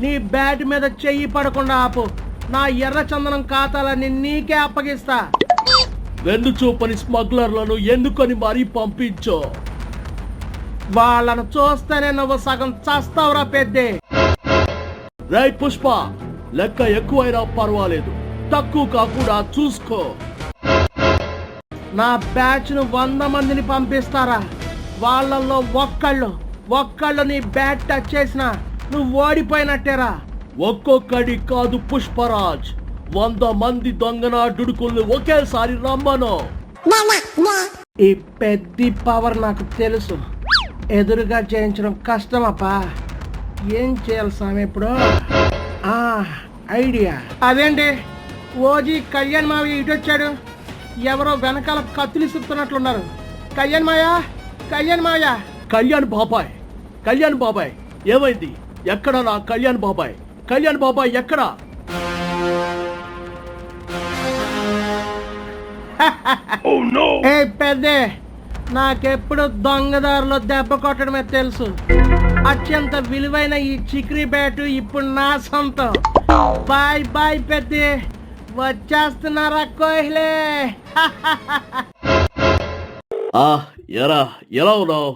నీ బ్యాట్ మీద చెయ్యి పడకుండా ఆపు. నా ఎర్ర చందనం ఖాతాలన్నీ నీకే అప్పగిస్తా. వెన్ను చూపని స్మగ్లర్లను ఎన్నుకొని మరీ పంపించో. వాళ్ళను చూస్తేనే నువ్వు సగం చస్తావురా పెద్దే. రై పుష్ప, లెక్క ఎక్కువైనా పర్వాలేదు, తక్కువ కాకుండా చూసుకో. నా బ్యాచ్ ను 100 మందిని పంపిస్తారా? వాళ్ళల్లో ఒక్కళ్ళు నీ బ్యాట్ టచ్ చేసినా నువ్వు ఓడిపోయినట్టేరా. ఒక్కొక్కడి కాదు పుష్పరాజ్, 100 మంది దొంగనాడుకుల్ని ఒకేసారి రమ్మను. ఈ పెద్ద పవర్ నాకు తెలుసు, ఎదురుగా చేయించడం కష్టమప్పా. ఏం చేయాలి స్వామి ఇప్పుడు? ఐడియా. అదేంటి ఓజీ కళ్యాణ్ మావయ్య ఇటు వచ్చాడు? ఎవరో వెనకాల కత్తులు ఇస్తున్నట్లున్నారు. కళ్యాణ్ మావయ్య. కళ్యాణ్ బాబాయ్ ఏమైంది? ఎక్కడ నా కళ్యాణ్ బాబాయ్ ఎక్కడ? ఏ పెద్దే, నాకెప్పుడు దొంగదారిలో దెబ్బ కొట్టడమే తెలుసు. అత్యంత విలువైన ఈ చిక్రీ బ్యాటు ఇప్పుడు నా సొంతం. బాయ్ పెద్దే, వచ్చేస్తున్నారా కోహ్లే? ఎలా ఉన్నావు?